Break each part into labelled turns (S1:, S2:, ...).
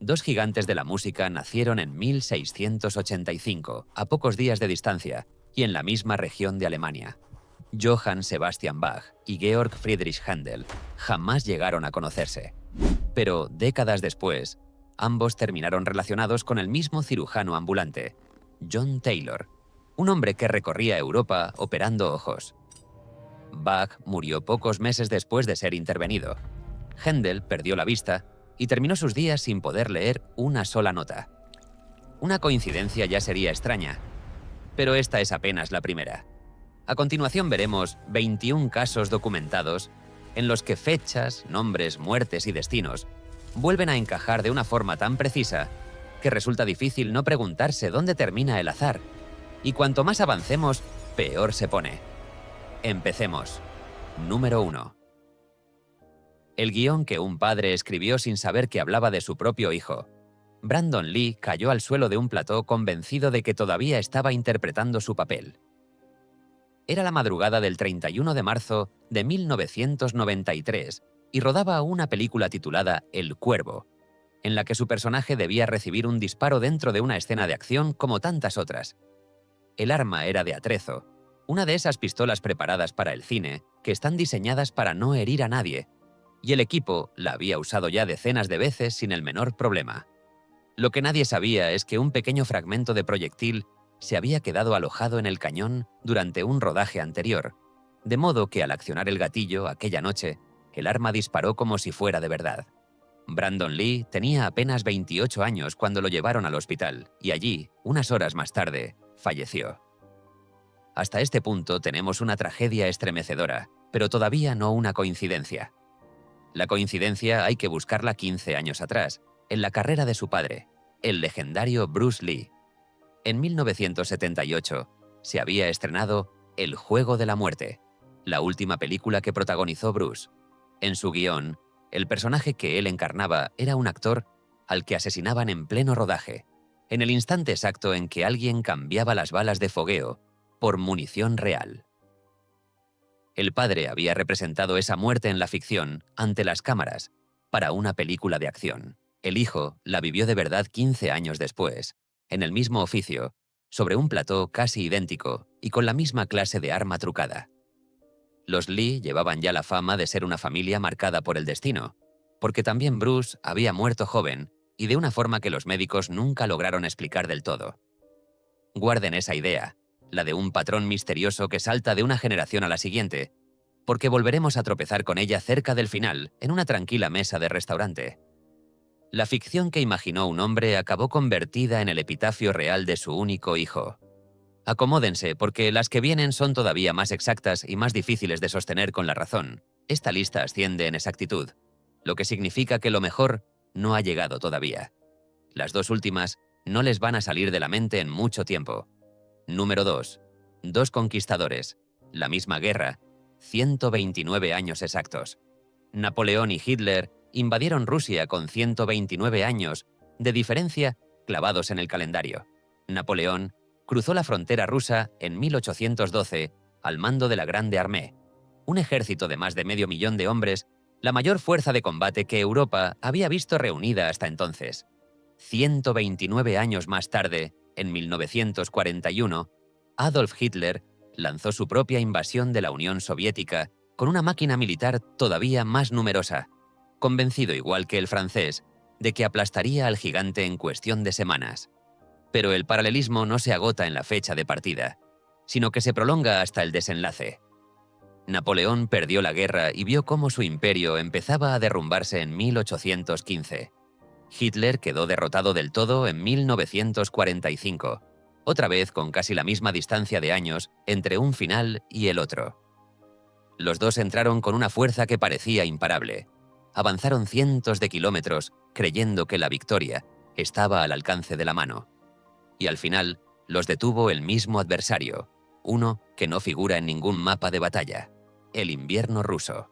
S1: Dos gigantes de la música nacieron en 1685, a pocos días de distancia, y en la misma región de Alemania. Johann Sebastian Bach y Georg Friedrich Händel jamás llegaron a conocerse. Pero décadas después, ambos terminaron relacionados con el mismo cirujano ambulante, John Taylor, un hombre que recorría Europa operando ojos. Bach murió pocos meses después de ser intervenido. Händel perdió la vista y terminó sus días sin poder leer una sola nota. Una coincidencia ya sería extraña, pero esta es apenas la primera. A continuación veremos 21 casos documentados en los que fechas, nombres, muertes y destinos vuelven a encajar de una forma tan precisa que resulta difícil no preguntarse dónde termina el azar. Y cuanto más avancemos, peor se pone. Empecemos. Número 1. El guión que un padre escribió sin saber que hablaba de su propio hijo. Brandon Lee cayó al suelo de un plató convencido de que todavía estaba interpretando su papel. Era la madrugada del 31 de marzo de 1993 y rodaba una película titulada El Cuervo, en la que su personaje debía recibir un disparo dentro de una escena de acción como tantas otras. El arma era de atrezo, una de esas pistolas preparadas para el cine que están diseñadas para no herir a nadie, y el equipo la había usado ya decenas de veces sin el menor problema. Lo que nadie sabía es que un pequeño fragmento de proyectil se había quedado alojado en el cañón durante un rodaje anterior, de modo que al accionar el gatillo aquella noche, el arma disparó como si fuera de verdad. Brandon Lee tenía apenas 28 años cuando lo llevaron al hospital y allí, unas horas más tarde, falleció. Hasta este punto tenemos una tragedia estremecedora, pero todavía no una coincidencia. La coincidencia hay que buscarla 15 años atrás, en la carrera de su padre, el legendario Bruce Lee. En 1978 se había estrenado El Juego de la Muerte, la última película que protagonizó Bruce. En su guión, el personaje que él encarnaba era un actor al que asesinaban en pleno rodaje, en el instante exacto en que alguien cambiaba las balas de fogueo por munición real. El padre había representado esa muerte en la ficción ante las cámaras para una película de acción. El hijo la vivió de verdad 15 años después, en el mismo oficio, sobre un plató casi idéntico y con la misma clase de arma trucada. Los Lee llevaban ya la fama de ser una familia marcada por el destino, porque también Bruce había muerto joven y de una forma que los médicos nunca lograron explicar del todo. Guarden esa idea, la de un patrón misterioso que salta de una generación a la siguiente, porque volveremos a tropezar con ella cerca del final, en una tranquila mesa de restaurante. La ficción que imaginó un hombre acabó convertida en el epitafio real de su único hijo. Acomódense, porque las que vienen son todavía más exactas y más difíciles de sostener con la razón. Esta lista asciende en exactitud, lo que significa que lo mejor no ha llegado todavía. Las dos últimas no les van a salir de la mente en mucho tiempo. Número 2. Dos conquistadores. La misma guerra. 129 años exactos. Napoleón y Hitler invadieron Rusia con 129 años de diferencia clavados en el calendario. Napoleón cruzó la frontera rusa en 1812 al mando de la Grande Armée, un ejército de más de 500.000 de hombres, la mayor fuerza de combate que Europa había visto reunida hasta entonces. 129 años más tarde, en 1941, Adolf Hitler lanzó su propia invasión de la Unión Soviética con una máquina militar todavía más numerosa, convencido igual que el francés de que aplastaría al gigante en cuestión de semanas. Pero el paralelismo no se agota en la fecha de partida, sino que se prolonga hasta el desenlace. Napoleón perdió la guerra y vio cómo su imperio empezaba a derrumbarse en 1815. Hitler quedó derrotado del todo en 1945, otra vez con casi la misma distancia de años entre un final y el otro. Los dos entraron con una fuerza que parecía imparable. Avanzaron cientos de kilómetros creyendo que la victoria estaba al alcance de la mano. Y al final los detuvo el mismo adversario, uno que no figura en ningún mapa de batalla, el invierno ruso.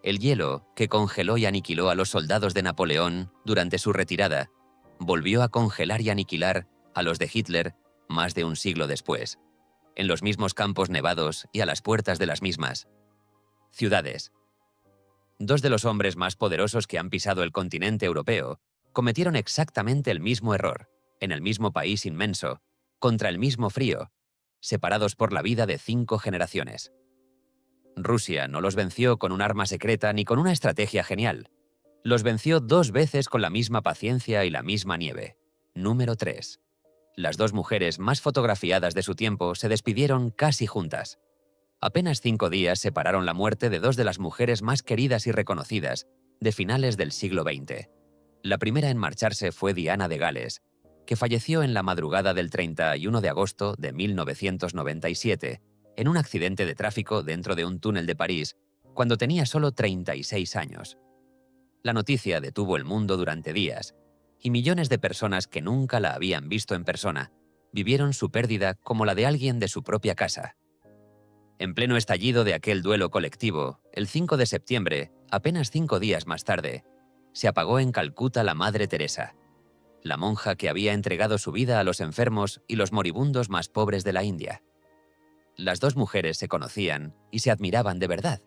S1: El hielo, que congeló y aniquiló a los soldados de Napoleón durante su retirada, volvió a congelar y aniquilar a los de Hitler más de un siglo después, en los mismos campos nevados y a las puertas de las mismas ciudades. Dos de los hombres más poderosos que han pisado el continente europeo cometieron exactamente el mismo error, en el mismo país inmenso, contra el mismo frío, separados por la vida de 5 generaciones. Rusia no los venció con un arma secreta ni con una estrategia genial. Los venció 2 veces con la misma paciencia y la misma nieve. Número 3. Las 2 mujeres más fotografiadas de su tiempo se despidieron casi juntas. Apenas 5 días separaron la muerte de 2 de las mujeres más queridas y reconocidas de finales del siglo XX. La primera en marcharse fue Diana de Gales, que falleció en la madrugada del 31 de agosto de 1997 en un accidente de tráfico dentro de un túnel de París, cuando tenía solo 36 años. La noticia detuvo el mundo durante días, y millones de personas que nunca la habían visto en persona vivieron su pérdida como la de alguien de su propia casa. En pleno estallido de aquel duelo colectivo, el 5 de septiembre, apenas 5 días más tarde, se apagó en Calcuta la Madre Teresa, la monja que había entregado su vida a los enfermos y los moribundos más pobres de la India. Las 2 mujeres se conocían y se admiraban de verdad.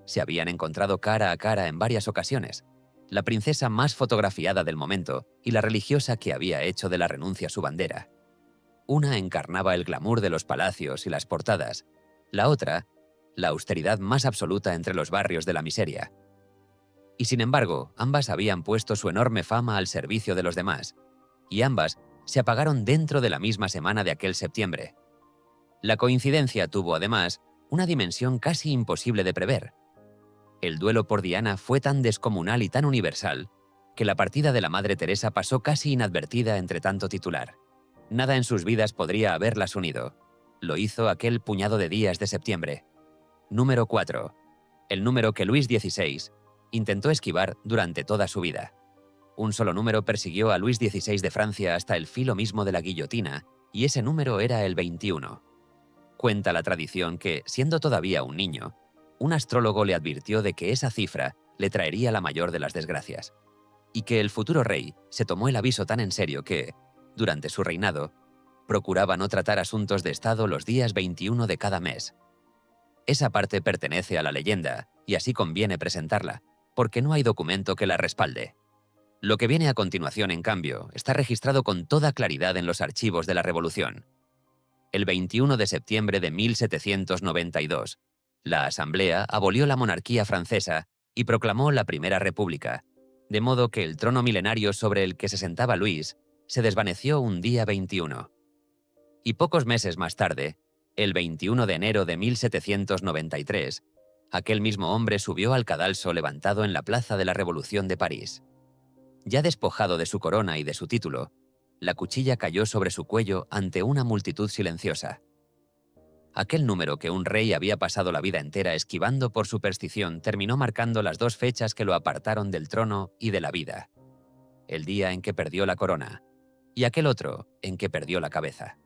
S1: Se habían encontrado cara a cara en varias ocasiones. La princesa más fotografiada del momento y la religiosa que había hecho de la renuncia su bandera. Una encarnaba el glamour de los palacios y las portadas, la otra, la austeridad más absoluta entre los barrios de la miseria. Y sin embargo, ambas habían puesto su enorme fama al servicio de los demás, y ambas se apagaron dentro de la misma semana de aquel septiembre. La coincidencia tuvo, además, una dimensión casi imposible de prever. El duelo por Diana fue tan descomunal y tan universal que la partida de la Madre Teresa pasó casi inadvertida entre tanto titular. Nada en sus vidas podría haberlas unido. Lo hizo aquel puñado de días de septiembre. Número 4. El número que Luis XVI intentó esquivar durante toda su vida. Un solo número persiguió a Luis XVI de Francia hasta el filo mismo de la guillotina, y ese número era el 21. Cuenta la tradición que, siendo todavía un niño, un astrólogo le advirtió de que esa cifra le traería la mayor de las desgracias, y que el futuro rey se tomó el aviso tan en serio que, durante su reinado, procuraba no tratar asuntos de Estado los días 21 de cada mes. Esa parte pertenece a la leyenda, y así conviene presentarla, porque no hay documento que la respalde. Lo que viene a continuación, en cambio, está registrado con toda claridad en los archivos de la Revolución. El 21 de septiembre de 1792, la Asamblea abolió la monarquía francesa y proclamó la Primera República, de modo que el trono milenario sobre el que se sentaba Luis se desvaneció un día 21. Y pocos meses más tarde, el 21 de enero de 1793, aquel mismo hombre subió al cadalso levantado en la Plaza de la Revolución de París. Ya despojado de su corona y de su título, la cuchilla cayó sobre su cuello ante una multitud silenciosa. Aquel número que un rey había pasado la vida entera esquivando por superstición terminó marcando las 2 fechas que lo apartaron del trono y de la vida. El día en que perdió la corona, y aquel otro en que perdió la cabeza.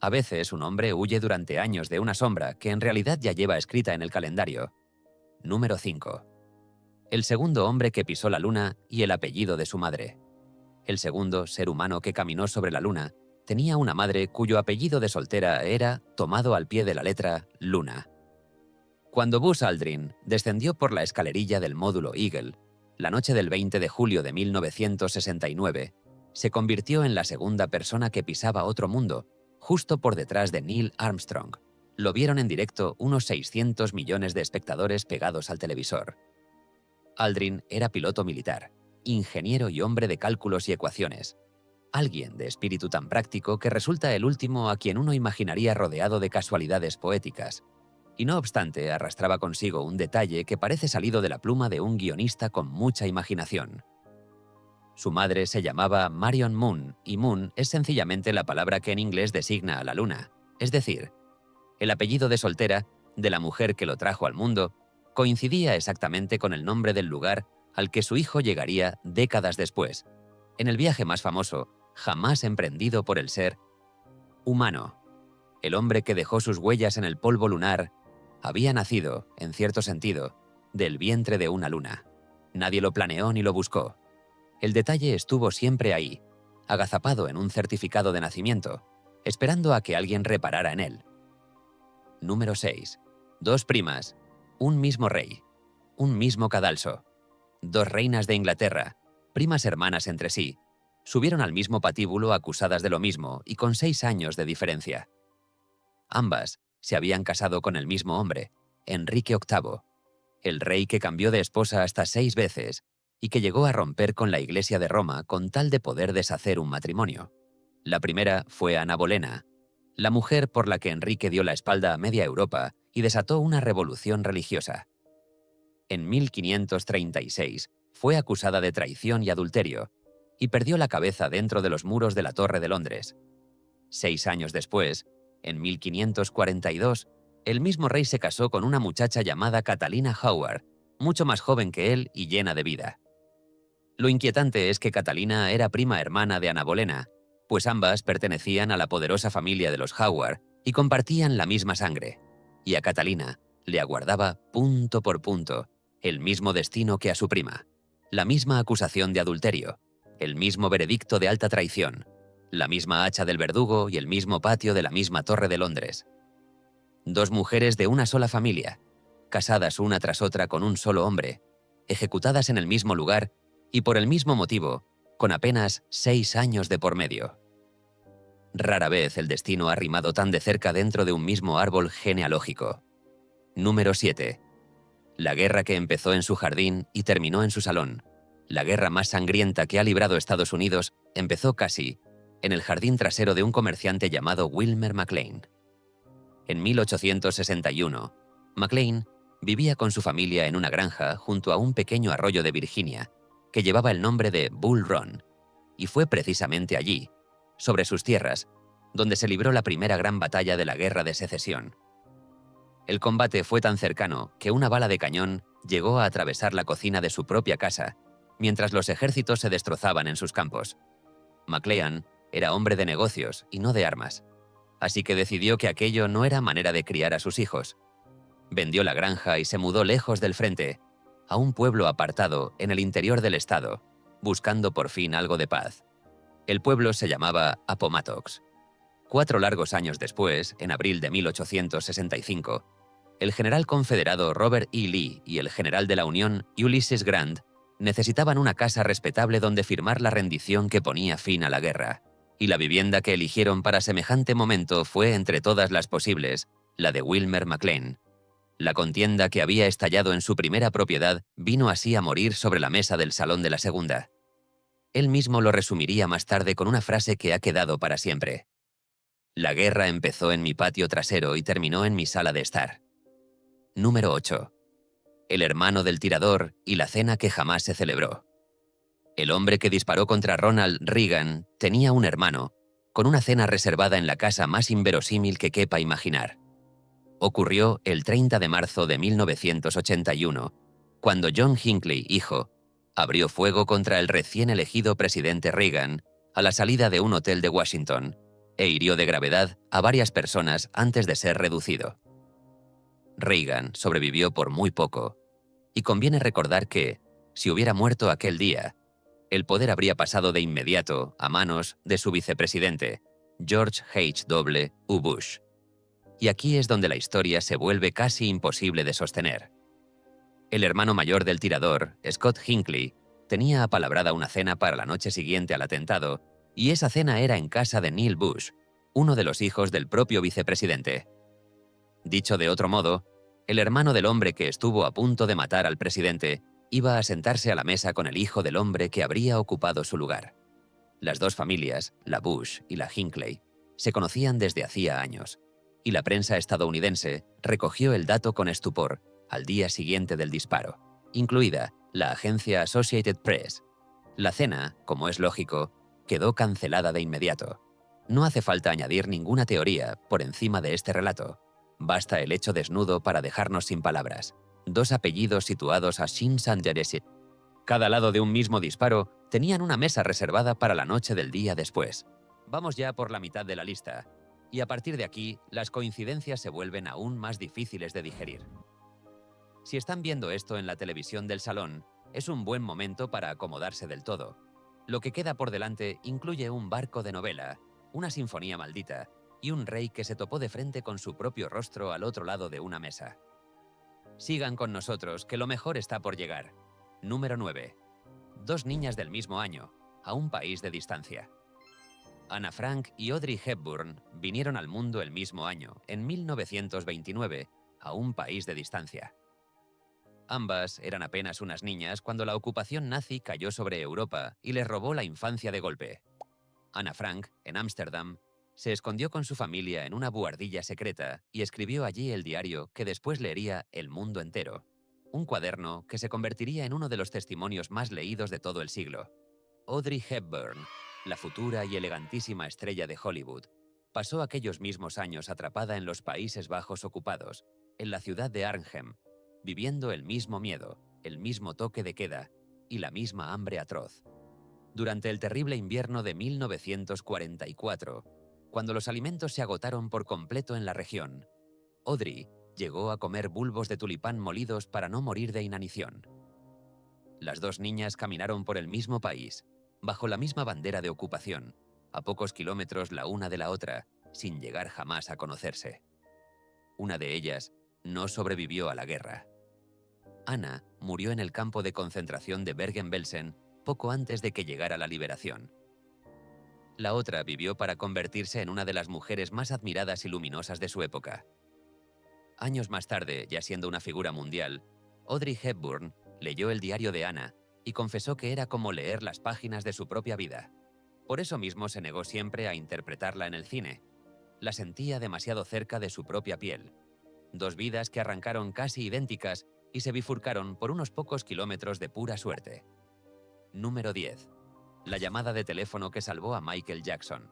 S1: A veces un hombre huye durante años de una sombra que en realidad ya lleva escrita en el calendario. Número 5. El segundo hombre que pisó la luna y el apellido de su madre. El segundo ser humano que caminó sobre la luna tenía una madre cuyo apellido de soltera era, tomado al pie de la letra, Luna. Cuando Buzz Aldrin descendió por la escalerilla del módulo Eagle, la noche del 20 de julio de 1969, se convirtió en la segunda persona que pisaba otro mundo, justo por detrás de Neil Armstrong. Lo vieron en directo unos 600 millones de espectadores pegados al televisor. Aldrin era piloto militar, ingeniero y hombre de cálculos y ecuaciones. Alguien de espíritu tan práctico que resulta el último a quien uno imaginaría rodeado de casualidades poéticas. Y no obstante, arrastraba consigo un detalle que parece salido de la pluma de un guionista con mucha imaginación. Su madre se llamaba Marion Moon, y Moon es sencillamente la palabra que en inglés designa a la luna. Es decir, el apellido de soltera de la mujer que lo trajo al mundo coincidía exactamente con el nombre del lugar al que su hijo llegaría décadas después, en el viaje más famoso jamás emprendido por el ser humano. El hombre que dejó sus huellas en el polvo lunar había nacido, en cierto sentido, del vientre de una luna. Nadie lo planeó ni lo buscó. El detalle estuvo siempre ahí, agazapado en un certificado de nacimiento, esperando a que alguien reparara en él. Número 6. 2 primas, un mismo rey, un mismo cadalso, 2 reinas de Inglaterra, primas hermanas entre sí, subieron al mismo patíbulo acusadas de lo mismo y con 6 años de diferencia. Ambas se habían casado con el mismo hombre, Enrique VIII, el rey que cambió de esposa hasta 6 veces y que llegó a romper con la Iglesia de Roma con tal de poder deshacer un matrimonio. La primera fue Ana Bolena, la mujer por la que Enrique dio la espalda a media Europa y desató una revolución religiosa. En 1536 fue acusada de traición y adulterio y perdió la cabeza dentro de los muros de la Torre de Londres. 6 años después, en 1542, el mismo rey se casó con una muchacha llamada Catalina Howard, mucho más joven que él y llena de vida. Lo inquietante es que Catalina era prima hermana de Ana Bolena, pues ambas pertenecían a la poderosa familia de los Howard y compartían la misma sangre. Y a Catalina le aguardaba, punto por punto, el mismo destino que a su prima, la misma acusación de adulterio, el mismo veredicto de alta traición, la misma hacha del verdugo y el mismo patio de la misma Torre de Londres. 2 mujeres de una sola familia, casadas una tras otra con un solo hombre, ejecutadas en el mismo lugar y por el mismo motivo, con apenas 6 años de por medio. Rara vez el destino ha rimado tan de cerca dentro de un mismo árbol genealógico. Número 7. La guerra que empezó en su jardín y terminó en su salón. La guerra más sangrienta que ha librado Estados Unidos empezó casi en el jardín trasero de un comerciante llamado Wilmer McLean. En 1861, McLean vivía con su familia en una granja junto a un pequeño arroyo de Virginia que llevaba el nombre de Bull Run, y fue precisamente allí, sobre sus tierras, donde se libró la primera gran batalla de la Guerra de Secesión. El combate fue tan cercano que una bala de cañón llegó a atravesar la cocina de su propia casa, mientras los ejércitos se destrozaban en sus campos. McLean era hombre de negocios y no de armas, así que decidió que aquello no era manera de criar a sus hijos. Vendió la granja y se mudó lejos del frente, a un pueblo apartado en el interior del estado, buscando por fin algo de paz. El pueblo se llamaba Appomattox. 4 largos años después, en abril de 1865, el general confederado Robert E. Lee y el general de la Unión Ulysses Grant necesitaban una casa respetable donde firmar la rendición que ponía fin a la guerra, y la vivienda que eligieron para semejante momento fue, entre todas las posibles, la de Wilmer McLean. La contienda que había estallado en su primera propiedad vino así a morir sobre la mesa del salón de la segunda. Él mismo lo resumiría más tarde con una frase que ha quedado para siempre. La guerra empezó en mi patio trasero y terminó en mi sala de estar. Número 8. El hermano del tirador y la cena que jamás se celebró. El hombre que disparó contra Ronald Reagan tenía un hermano, con una cena reservada en la casa más inverosímil que quepa imaginar. Ocurrió el 30 de marzo de 1981, cuando John Hinckley, hijo, abrió fuego contra el recién elegido presidente Reagan a la salida de un hotel de Washington e hirió de gravedad a varias personas antes de ser reducido. Reagan sobrevivió por muy poco, y conviene recordar que, si hubiera muerto aquel día, el poder habría pasado de inmediato a manos de su vicepresidente, George H.W. Bush. Y aquí es donde la historia se vuelve casi imposible de sostener. El hermano mayor del tirador, Scott Hinckley, tenía apalabrada una cena para la noche siguiente al atentado, y esa cena era en casa de Neil Bush, uno de los hijos del propio vicepresidente. Dicho de otro modo, el hermano del hombre que estuvo a punto de matar al presidente iba a sentarse a la mesa con el hijo del hombre que habría ocupado su lugar. Las 2 familias, la Bush y la Hinckley, se conocían desde hacía años, y la prensa estadounidense recogió el dato con estupor al día siguiente del disparo, incluida la agencia Associated Press. La cena, como es lógico, quedó cancelada de inmediato. No hace falta añadir ninguna teoría por encima de este relato. Basta el hecho desnudo para dejarnos sin palabras. 2 apellidos situados a Shin Sanjaresit. Cada lado de un mismo disparo tenían una mesa reservada para la noche del día después. Vamos ya por la mitad de la lista, y a partir de aquí las coincidencias se vuelven aún más difíciles de digerir. Si están viendo esto en la televisión del salón, es un buen momento para acomodarse del todo. Lo que queda por delante incluye un barco de novela, una sinfonía maldita y un rey que se topó de frente con su propio rostro al otro lado de una mesa. Sigan con nosotros, que lo mejor está por llegar. Número 9. 2 niñas del mismo año, a un país de distancia. Anna Frank y Audrey Hepburn vinieron al mundo el mismo año, en 1929, a un país de distancia. Ambas eran apenas unas niñas cuando la ocupación nazi cayó sobre Europa y les robó la infancia de golpe. Anna Frank, en Ámsterdam, se escondió con su familia en una buhardilla secreta y escribió allí el diario que después leería el mundo entero. Un cuaderno que se convertiría en uno de los testimonios más leídos de todo el siglo. Audrey Hepburn, la futura y elegantísima estrella de Hollywood, pasó aquellos mismos años atrapada en los Países Bajos ocupados, en la ciudad de Arnhem, viviendo el mismo miedo, el mismo toque de queda y la misma hambre atroz. Durante el terrible invierno de 1944, cuando los alimentos se agotaron por completo en la región, Audrey llegó a comer bulbos de tulipán molidos para no morir de inanición. Las 2 niñas caminaron por el mismo país, bajo la misma bandera de ocupación, a pocos kilómetros la una de la otra, sin llegar jamás a conocerse. Una de ellas no sobrevivió a la guerra. Anna murió en el campo de concentración de Bergen-Belsen poco antes de que llegara la liberación. La otra vivió para convertirse en una de las mujeres más admiradas y luminosas de su época. Años más tarde, ya siendo una figura mundial, Audrey Hepburn leyó el diario de Anna y confesó que era como leer las páginas de su propia vida. Por eso mismo se negó siempre a interpretarla en el cine. La sentía demasiado cerca de su propia piel. 2 vidas que arrancaron casi idénticas y se bifurcaron por unos pocos kilómetros de pura suerte. Número 10. La llamada de teléfono que salvó a Michael Jackson.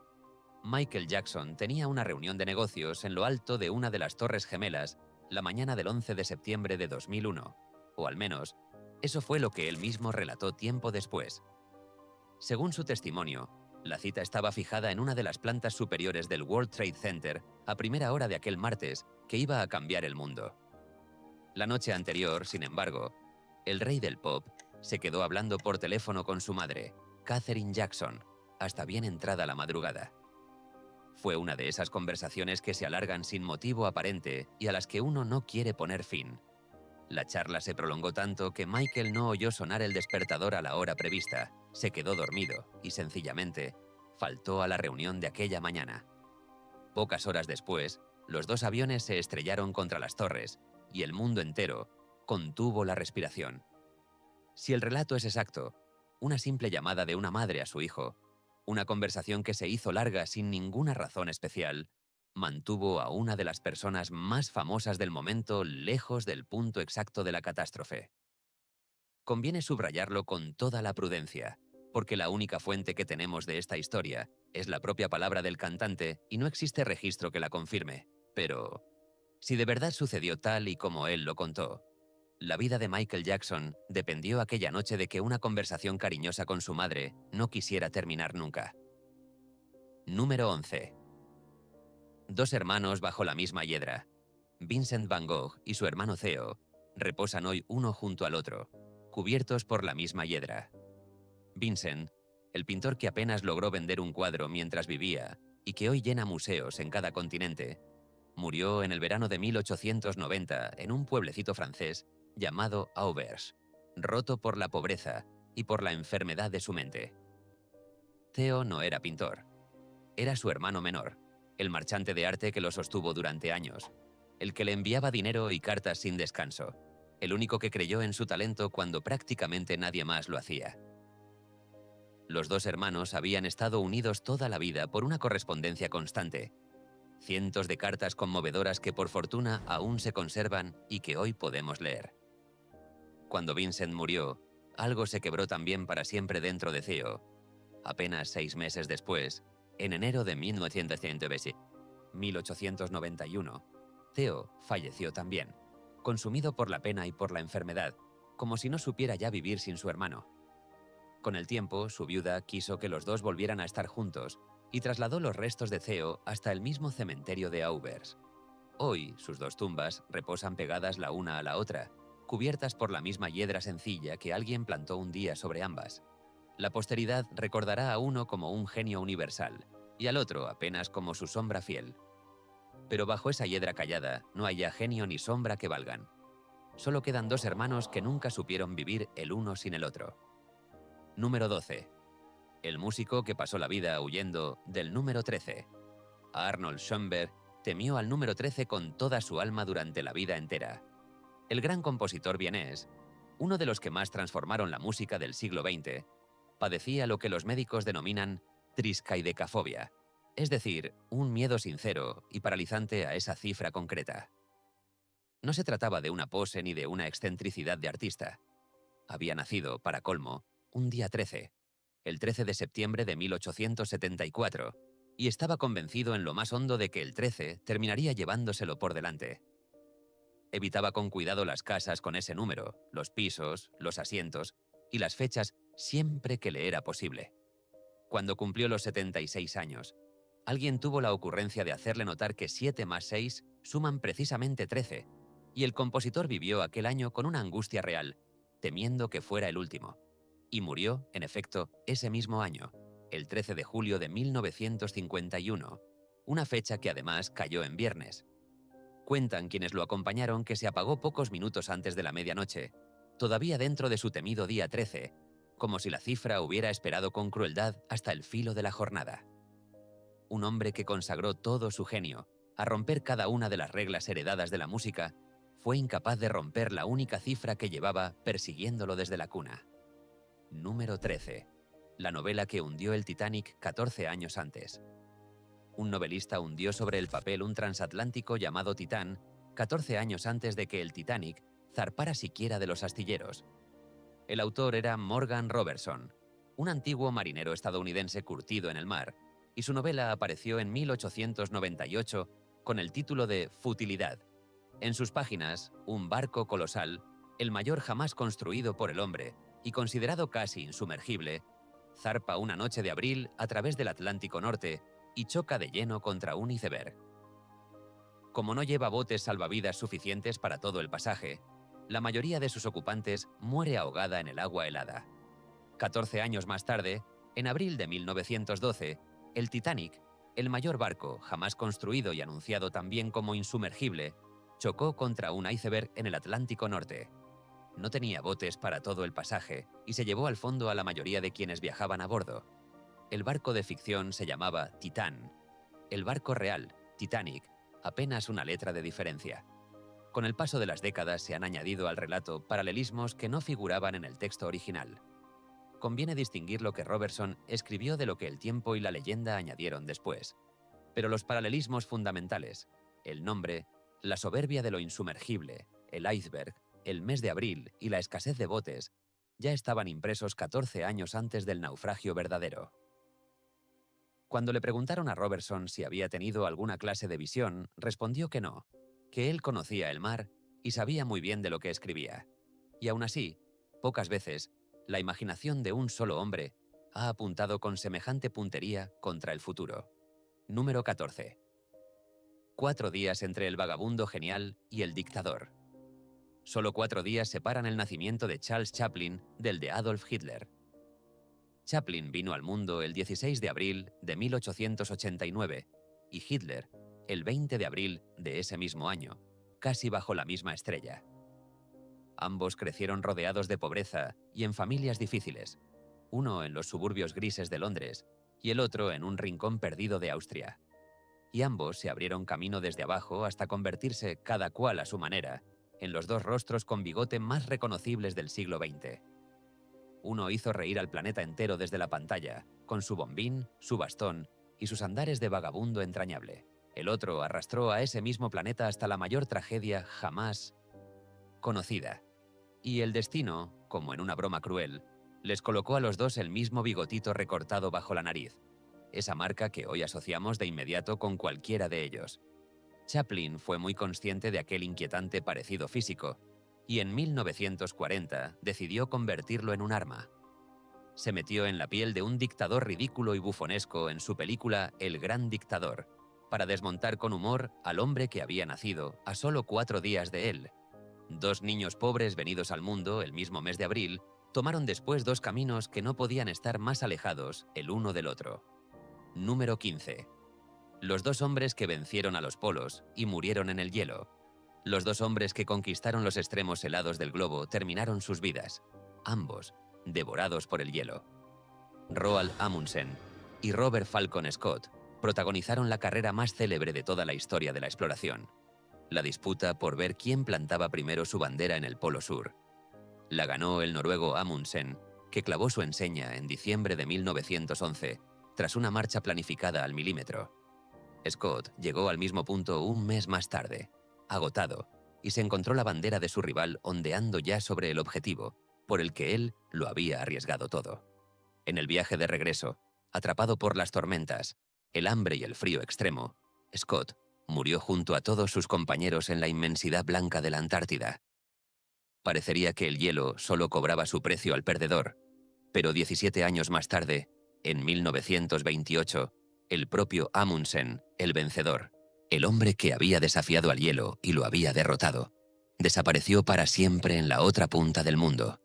S1: Michael Jackson tenía una reunión de negocios en lo alto de una de las Torres Gemelas la mañana del 11 de septiembre de 2001, o al menos, eso fue lo que él mismo relató tiempo después. Según su testimonio, la cita estaba fijada en una de las plantas superiores del World Trade Center a primera hora de aquel martes que iba a cambiar el mundo. La noche anterior, sin embargo, el rey del pop se quedó hablando por teléfono con su madre, Katherine Jackson, hasta bien entrada la madrugada. Fue una de esas conversaciones que se alargan sin motivo aparente y a las que uno no quiere poner fin. La charla se prolongó tanto que Michael no oyó sonar el despertador a la hora prevista, se quedó dormido y, sencillamente, faltó a la reunión de aquella mañana. Pocas horas después, los 2 aviones se estrellaron contra las torres y el mundo entero contuvo la respiración. Si el relato es exacto, una simple llamada de una madre a su hijo, una conversación que se hizo larga sin ninguna razón especial, mantuvo a una de las personas más famosas del momento lejos del punto exacto de la catástrofe. Conviene subrayarlo con toda la prudencia, porque la única fuente que tenemos de esta historia es la propia palabra del cantante y no existe registro que la confirme. Pero, si de verdad sucedió tal y como él lo contó, la vida de Michael Jackson dependió aquella noche de que una conversación cariñosa con su madre no quisiera terminar nunca. Número 11. 2 hermanos bajo la misma hiedra. Vincent van Gogh y su hermano Theo reposan hoy uno junto al otro, cubiertos por la misma hiedra. Vincent, el pintor que apenas logró vender un cuadro mientras vivía y que hoy llena museos en cada continente, murió en el verano de 1890 en un pueblecito francés llamado Auvers, roto por la pobreza y por la enfermedad de su mente. Theo no era pintor. Era su hermano menor, el marchante de arte que lo sostuvo durante años, el que le enviaba dinero y cartas sin descanso, el único que creyó en su talento cuando prácticamente nadie más lo hacía. Los 2 hermanos habían estado unidos toda la vida por una correspondencia constante, cientos de cartas conmovedoras que por fortuna aún se conservan y que hoy podemos leer. Cuando Vincent murió, algo se quebró también para siempre dentro de Theo. Apenas 6 meses después, en enero de 1891, Theo falleció también, consumido por la pena y por la enfermedad, como si no supiera ya vivir sin su hermano. Con el tiempo, su viuda quiso que los 2 volvieran a estar juntos y trasladó los restos de Theo hasta el mismo cementerio de Auvers. Hoy, sus 2 tumbas reposan pegadas la una a la otra, cubiertas por la misma hiedra sencilla que alguien plantó un día sobre ambas. La posteridad recordará a uno como un genio universal y al otro apenas como su sombra fiel. Pero bajo esa hiedra callada no hay ya genio ni sombra que valgan. Solo quedan 2 hermanos que nunca supieron vivir el uno sin el otro. Número 12. El músico que pasó la vida huyendo del número 13. Arnold Schoenberg temió al número 13 con toda su alma durante la vida entera. El gran compositor vienés, uno de los que más transformaron la música del siglo XX, padecía lo que los médicos denominan triskaidecafobia, es decir, un miedo sincero y paralizante a esa cifra concreta. No se trataba de una pose ni de una excentricidad de artista. Había nacido, para colmo, un día 13, el 13 de septiembre de 1874, y estaba convencido en lo más hondo de que el 13 terminaría llevándoselo por delante. Evitaba con cuidado las casas con ese número, los pisos, los asientos y las fechas siempre que le era posible. Cuando cumplió los 76 años, alguien tuvo la ocurrencia de hacerle notar que 7 más 6 suman precisamente 13, y el compositor vivió aquel año con una angustia real, temiendo que fuera el último. Y murió, en efecto, ese mismo año, el 13 de julio de 1951, una fecha que además cayó en viernes. Cuentan quienes lo acompañaron que se apagó pocos minutos antes de la medianoche, todavía dentro de su temido día 13, como si la cifra hubiera esperado con crueldad hasta el filo de la jornada. Un hombre que consagró todo su genio a romper cada una de las reglas heredadas de la música, fue incapaz de romper la única cifra que llevaba persiguiéndolo desde la cuna. Número 13. La novela que hundió el Titanic 14 años antes. Un novelista hundió sobre el papel un transatlántico llamado Titán 14 años antes de que el Titanic zarpara siquiera de los astilleros. El autor era Morgan Robertson, un antiguo marinero estadounidense curtido en el mar, y su novela apareció en 1898 con el título de Futilidad. En sus páginas, un barco colosal, el mayor jamás construido por el hombre y considerado casi insumergible, zarpa una noche de abril a través del Atlántico Norte y choca de lleno contra un iceberg. Como no lleva botes salvavidas suficientes para todo el pasaje, la mayoría de sus ocupantes muere ahogada en el agua helada. 14 años más tarde, en abril de 1912, el Titanic, el mayor barco jamás construido y anunciado también como insumergible, chocó contra un iceberg en el Atlántico Norte. No tenía botes para todo el pasaje y se llevó al fondo a la mayoría de quienes viajaban a bordo. El barco de ficción se llamaba Titán. El barco real, Titanic, apenas una letra de diferencia. Con el paso de las décadas se han añadido al relato paralelismos que no figuraban en el texto original. Conviene distinguir lo que Robertson escribió de lo que el tiempo y la leyenda añadieron después. Pero los paralelismos fundamentales, el nombre, la soberbia de lo insumergible, el iceberg, el mes de abril y la escasez de botes, ya estaban impresos 14 años antes del naufragio verdadero. Cuando le preguntaron a Robertson si había tenido alguna clase de visión, respondió que no, que él conocía el mar y sabía muy bien de lo que escribía. Y aún así, pocas veces, la imaginación de un solo hombre ha apuntado con semejante puntería contra el futuro. Número 14. 4 días entre el vagabundo genial y el dictador. Solo 4 días separan el nacimiento de Charles Chaplin del de Adolf Hitler. Chaplin vino al mundo el 16 de abril de 1889 y Hitler el 20 de abril de ese mismo año, casi bajo la misma estrella. Ambos crecieron rodeados de pobreza y en familias difíciles, uno en los suburbios grises de Londres y el otro en un rincón perdido de Austria. Y ambos se abrieron camino desde abajo hasta convertirse, cada cual a su manera, en los dos rostros con bigote más reconocibles del siglo XX. Uno hizo reír al planeta entero desde la pantalla, con su bombín, su bastón y sus andares de vagabundo entrañable. El otro arrastró a ese mismo planeta hasta la mayor tragedia jamás conocida. Y el destino, como en una broma cruel, les colocó a los dos el mismo bigotito recortado bajo la nariz, esa marca que hoy asociamos de inmediato con cualquiera de ellos. Chaplin fue muy consciente de aquel inquietante parecido físico, y en 1940 decidió convertirlo en un arma. Se metió en la piel de un dictador ridículo y bufonesco en su película El Gran Dictador, para desmontar con humor al hombre que había nacido a solo 4 días de él. 2 niños pobres venidos al mundo el mismo mes de abril tomaron después 2 caminos que no podían estar más alejados el uno del otro. Número 15. Los 2 hombres que vencieron a los polos y murieron en el hielo. Los 2 hombres que conquistaron los extremos helados del globo terminaron sus vidas, ambos, devorados por el hielo. Roald Amundsen y Robert Falcon Scott protagonizaron la carrera más célebre de toda la historia de la exploración, la disputa por ver quién plantaba primero su bandera en el Polo Sur. La ganó el noruego Amundsen, que clavó su enseña en diciembre de 1911, tras una marcha planificada al milímetro. Scott llegó al mismo punto un mes más tarde, agotado, y se encontró la bandera de su rival ondeando ya sobre el objetivo, por el que él lo había arriesgado todo. En el viaje de regreso, atrapado por las tormentas, el hambre y el frío extremo, Scott murió junto a todos sus compañeros en la inmensidad blanca de la Antártida. Parecería que el hielo solo cobraba su precio al perdedor, pero 17 años más tarde, en 1928, el propio Amundsen, el vencedor, el hombre que había desafiado al hielo y lo había derrotado, desapareció para siempre en la otra punta del mundo.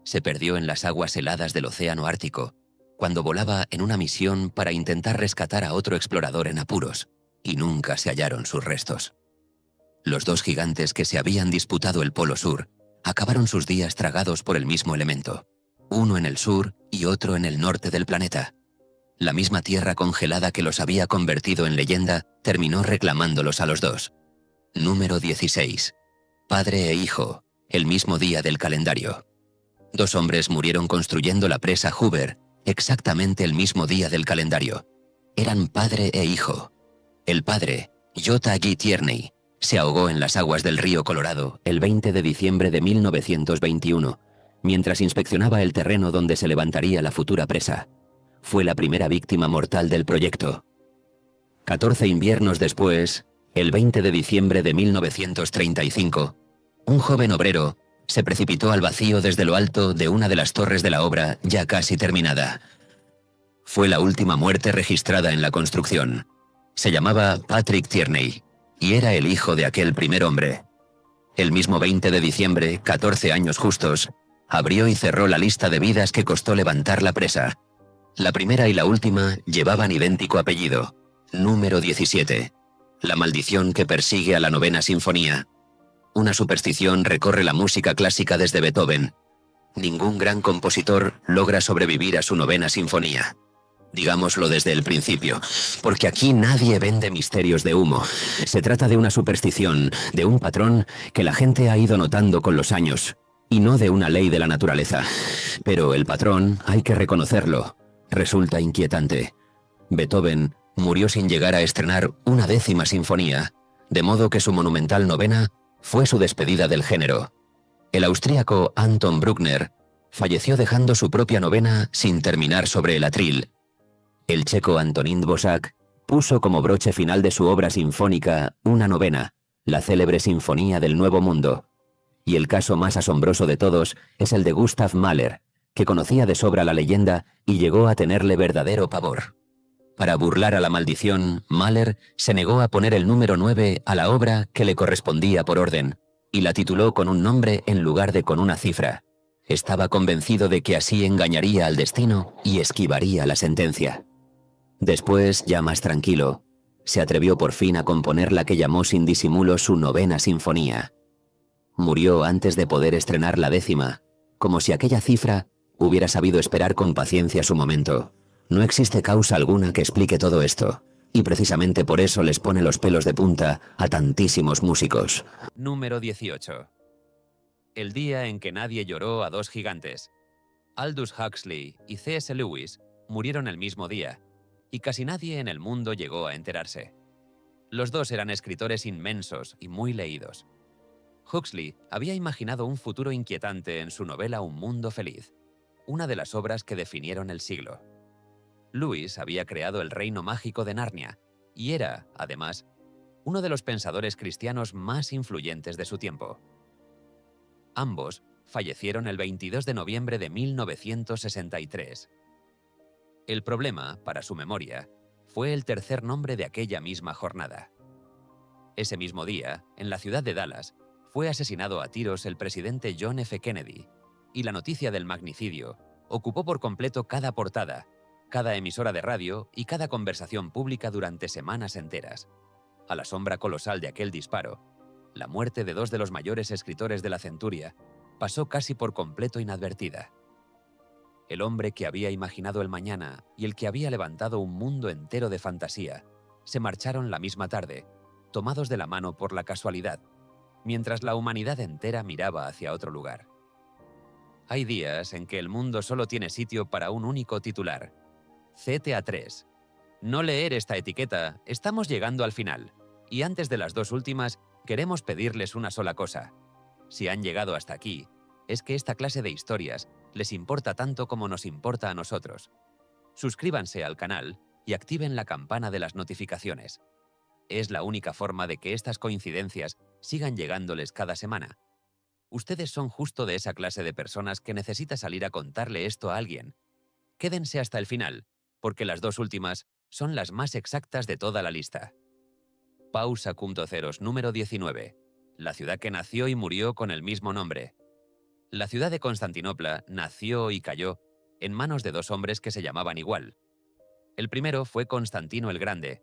S1: Se perdió en las aguas heladas del océano Ártico, cuando volaba en una misión para intentar rescatar a otro explorador en apuros, y nunca se hallaron sus restos. Los dos gigantes que se habían disputado el Polo Sur acabaron sus días tragados por el mismo elemento, uno en el sur y otro en el norte del planeta. La misma tierra congelada que los había convertido en leyenda terminó reclamándolos a los dos. Número 16. Padre e hijo, el mismo día del calendario. Dos hombres murieron construyendo la presa Hoover, exactamente el mismo día del calendario. Eran padre e hijo. El padre, J. G. Tierney, se ahogó en las aguas del río Colorado el 20 de diciembre de 1921, mientras inspeccionaba el terreno donde se levantaría la futura presa. Fue la primera víctima mortal del proyecto. 14 inviernos después, el 20 de diciembre de 1935, un joven obrero se precipitó al vacío desde lo alto de una de las torres de la obra ya casi terminada. Fue la última muerte registrada en la construcción. Se llamaba Patrick Tierney y era el hijo de aquel primer hombre. El mismo 20 de diciembre, 14 años justos, abrió y cerró la lista de vidas que costó levantar la presa. La primera y la última llevaban idéntico apellido, número 17, la maldición que persigue a la novena sinfonía. Una superstición recorre la música clásica desde Beethoven. Ningún gran compositor logra sobrevivir a su novena sinfonía. Digámoslo desde el principio, porque aquí nadie vende misterios de humo. Se trata de una superstición, de un patrón que la gente ha ido notando con los años, y no de una ley de la naturaleza. Pero el patrón, hay que reconocerlo, resulta inquietante. Beethoven murió sin llegar a estrenar una 10ª sinfonía, de modo que su monumental novena fue su despedida del género. El austríaco Anton Bruckner falleció dejando su propia novena sin terminar sobre el atril. El checo Antonín Dvořák puso como broche final de su obra sinfónica una novena, la célebre Sinfonía del Nuevo Mundo. Y el caso más asombroso de todos es el de Gustav Mahler, que conocía de sobra la leyenda y llegó a tenerle verdadero pavor. Para burlar a la maldición, Mahler se negó a poner el número 9 a la obra que le correspondía por orden, y la tituló con un nombre en lugar de con una cifra. Estaba convencido de que así engañaría al destino y esquivaría la sentencia. Después, ya más tranquilo, se atrevió por fin a componer la que llamó sin disimulo su novena sinfonía. Murió antes de poder estrenar la 10ª, como si aquella cifra hubiera sabido esperar con paciencia su momento. No existe causa alguna que explique todo esto, y precisamente por eso les pone los pelos de punta a tantísimos músicos. Número 18. El día en que nadie lloró a dos gigantes. Aldous Huxley y C.S. Lewis murieron el mismo día, y casi nadie en el mundo llegó a enterarse. Los dos eran escritores inmensos y muy leídos. Huxley había imaginado un futuro inquietante en su novela Un mundo feliz, una de las obras que definieron el siglo. Lewis había creado el reino mágico de Narnia y era, además, uno de los pensadores cristianos más influyentes de su tiempo. Ambos fallecieron el 22 de noviembre de 1963. El problema, para su memoria, fue el tercer nombre de aquella misma jornada. Ese mismo día, en la ciudad de Dallas, fue asesinado a tiros el presidente John F. Kennedy, y la noticia del magnicidio ocupó por completo cada portada, cada emisora de radio y cada conversación pública durante semanas enteras. A la sombra colosal de aquel disparo, la muerte de dos de los mayores escritores de la centuria pasó casi por completo inadvertida. El hombre que había imaginado el mañana y el que había levantado un mundo entero de fantasía, se marcharon la misma tarde, tomados de la mano por la casualidad, mientras la humanidad entera miraba hacia otro lugar. Hay días en que el mundo solo tiene sitio para un único titular. CTA3. No leer esta etiqueta, estamos llegando al final. Y antes de las dos últimas, queremos pedirles una sola cosa. Si han llegado hasta aquí, es que esta clase de historias les importa tanto como nos importa a nosotros. Suscríbanse al canal y activen la campana de las notificaciones. Es la única forma de que estas coincidencias sigan llegándoles cada semana. Ustedes son justo de esa clase de personas que necesita salir a contarle esto a alguien. Quédense hasta el final, porque las dos últimas son las más exactas de toda la lista. Pausa punto ceros número 19. La ciudad que nació y murió con el mismo nombre. La ciudad de Constantinopla nació y cayó en manos de dos hombres que se llamaban igual. El primero fue Constantino el Grande,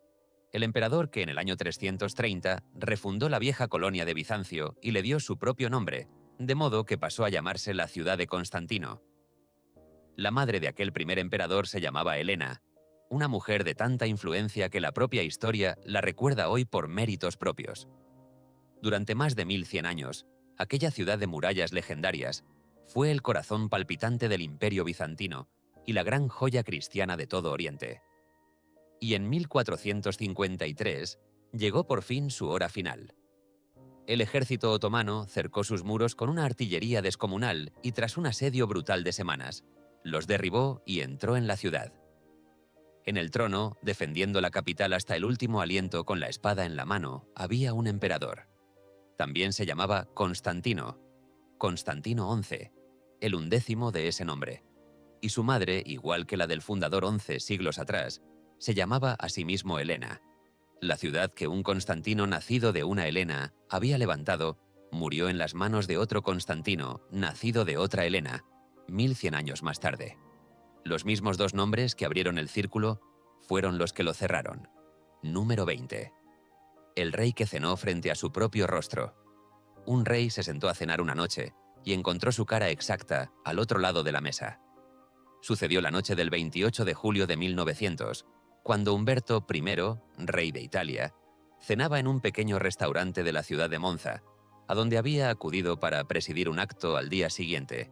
S1: el emperador que en el año 330 refundó la vieja colonia de Bizancio y le dio su propio nombre, de modo que pasó a llamarse la ciudad de Constantino. La madre de aquel primer emperador se llamaba Helena, una mujer de tanta influencia que la propia historia la recuerda hoy por méritos propios. Durante más de 1100 años, aquella ciudad de murallas legendarias fue el corazón palpitante del Imperio bizantino y la gran joya cristiana de todo Oriente. Y en 1453 llegó por fin su hora final. El ejército otomano cercó sus muros con una artillería descomunal y tras un asedio brutal de semanas, los derribó y entró en la ciudad. En el trono, defendiendo la capital hasta el último aliento con la espada en la mano, había un emperador. También se llamaba Constantino, Constantino XI, el 11º de ese nombre. Y su madre, igual que la del fundador 11 siglos atrás, se llamaba a sí mismo Helena. La ciudad que un Constantino nacido de una Helena había levantado, murió en las manos de otro Constantino, nacido de otra Helena, 1100 años más tarde. Los mismos dos nombres que abrieron el círculo fueron los que lo cerraron. Número 20. El rey que cenó frente a su propio rostro. Un rey se sentó a cenar una noche y encontró su cara exacta al otro lado de la mesa. Sucedió la noche del 28 de julio de 1900, cuando Humberto I, rey de Italia, cenaba en un pequeño restaurante de la ciudad de Monza, a donde había acudido para presidir un acto al día siguiente.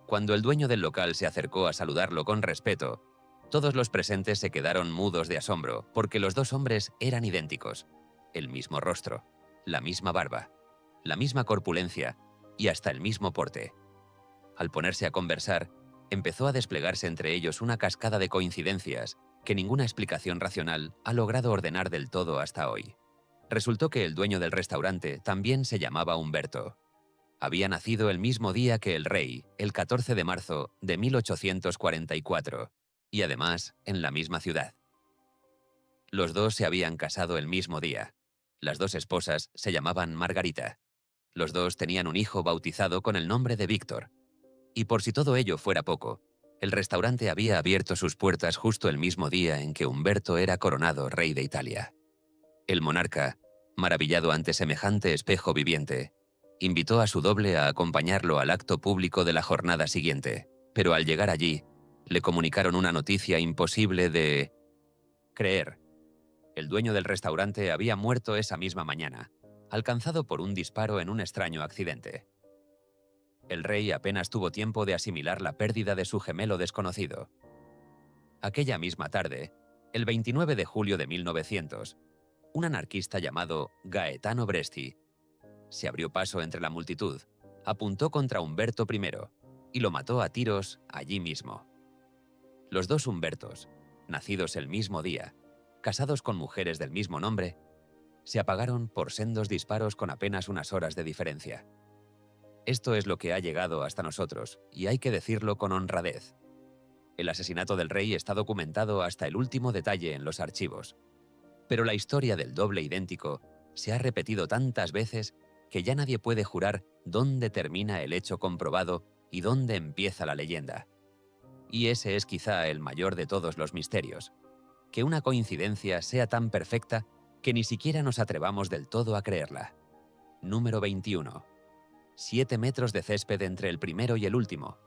S1: Cuando el dueño del local se acercó a saludarlo con respeto, todos los presentes se quedaron mudos de asombro, porque los dos hombres eran idénticos. El mismo rostro, la misma barba, la misma corpulencia y hasta el mismo porte. Al ponerse a conversar, empezó a desplegarse entre ellos una cascada de coincidencias que ninguna explicación racional ha logrado ordenar del todo hasta hoy. Resultó que el dueño del restaurante también se llamaba Humberto. Había nacido el mismo día que el rey, el 14 de marzo de 1844, y además en la misma ciudad. Los dos se habían casado el mismo día. Las dos esposas se llamaban Margarita. Los dos tenían un hijo bautizado con el nombre de Víctor. Y por si todo ello fuera poco, el restaurante había abierto sus puertas justo el mismo día en que Humberto era coronado rey de Italia. El monarca, maravillado ante semejante espejo viviente, invitó a su doble a acompañarlo al acto público de la jornada siguiente, pero al llegar allí, le comunicaron una noticia imposible de creer. El dueño del restaurante había muerto esa misma mañana, alcanzado por un disparo en un extraño accidente. El rey apenas tuvo tiempo de asimilar la pérdida de su gemelo desconocido. Aquella misma tarde, el 29 de julio de 1900, un anarquista llamado Gaetano Bresti se abrió paso entre la multitud, apuntó contra Humberto I y lo mató a tiros allí mismo. Los dos Humbertos, nacidos el mismo día, casados con mujeres del mismo nombre, se apagaron por sendos disparos con apenas unas horas de diferencia. Esto es lo que ha llegado hasta nosotros, y hay que decirlo con honradez. El asesinato del rey está documentado hasta el último detalle en los archivos. Pero la historia del doble idéntico se ha repetido tantas veces que ya nadie puede jurar dónde termina el hecho comprobado y dónde empieza la leyenda. Y ese es quizá el mayor de todos los misterios, que una coincidencia sea tan perfecta que ni siquiera nos atrevamos del todo a creerla. Número 21. 7 metros de césped entre el primero y el último.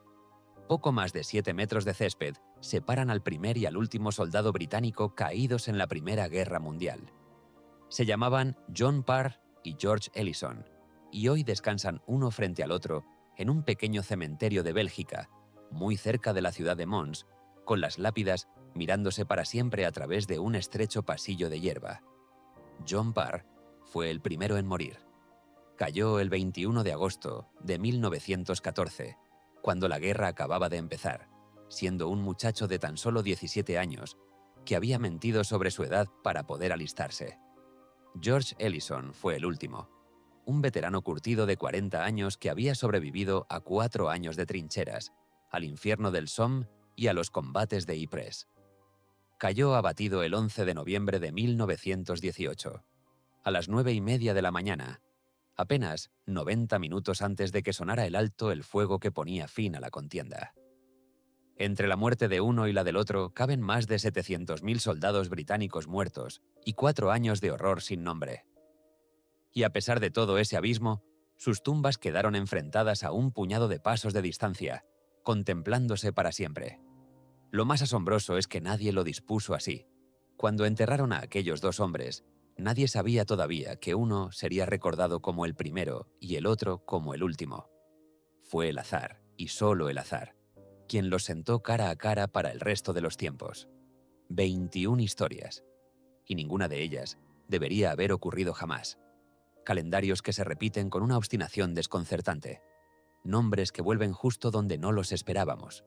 S1: Poco más de 7 metros de césped separan al primer y al último soldado británico caídos en la Primera Guerra Mundial. Se llamaban John Parr y George Ellison, y hoy descansan uno frente al otro en un pequeño cementerio de Bélgica, muy cerca de la ciudad de Mons, con las lápidas mirándose para siempre a través de un estrecho pasillo de hierba. John Parr fue el primero en morir. Cayó el 21 de agosto de 1914, cuando la guerra acababa de empezar, siendo un muchacho de tan solo 17 años que había mentido sobre su edad para poder alistarse. George Ellison fue el último, un veterano curtido de 40 años que había sobrevivido a 4 años de trincheras, al infierno del Somme y a los combates de Ypres. Cayó abatido el 11 de noviembre de 1918, a las 9:30 de la mañana, apenas 90 minutos antes de que sonara el alto el fuego que ponía fin a la contienda. Entre la muerte de uno y la del otro caben más de 700.000 soldados británicos muertos y 4 años de horror sin nombre. Y a pesar de todo ese abismo, sus tumbas quedaron enfrentadas a un puñado de pasos de distancia, contemplándose para siempre. Lo más asombroso es que nadie lo dispuso así. Cuando enterraron a aquellos dos hombres, nadie sabía todavía que uno sería recordado como el primero y el otro como el último. Fue el azar, y solo el azar, quien los sentó cara a cara para el resto de los tiempos. 21 historias, y ninguna de ellas debería haber ocurrido jamás. Calendarios que se repiten con una obstinación desconcertante. Nombres que vuelven justo donde no los esperábamos.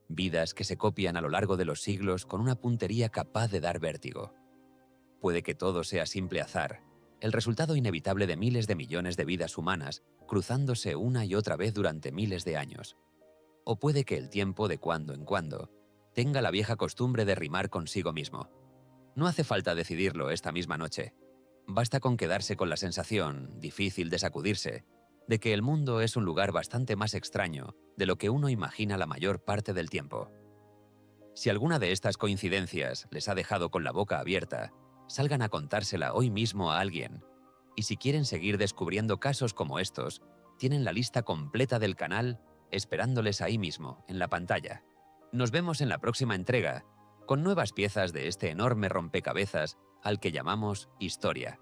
S1: Vidas que se copian a lo largo de los siglos con una puntería capaz de dar vértigo. Puede que todo sea simple azar, el resultado inevitable de miles de millones de vidas humanas cruzándose una y otra vez durante miles de años. O puede que el tiempo, de cuando en cuando, tenga la vieja costumbre de rimar consigo mismo. No hace falta decidirlo esta misma noche. Basta con quedarse con la sensación, difícil de sacudirse, de que el mundo es un lugar bastante más extraño de lo que uno imagina la mayor parte del tiempo. Si alguna de estas coincidencias les ha dejado con la boca abierta, salgan a contársela hoy mismo a alguien. Y si quieren seguir descubriendo casos como estos, tienen la lista completa del canal esperándoles ahí mismo, en la pantalla. Nos vemos en la próxima entrega, con nuevas piezas de este enorme rompecabezas al que llamamos historia.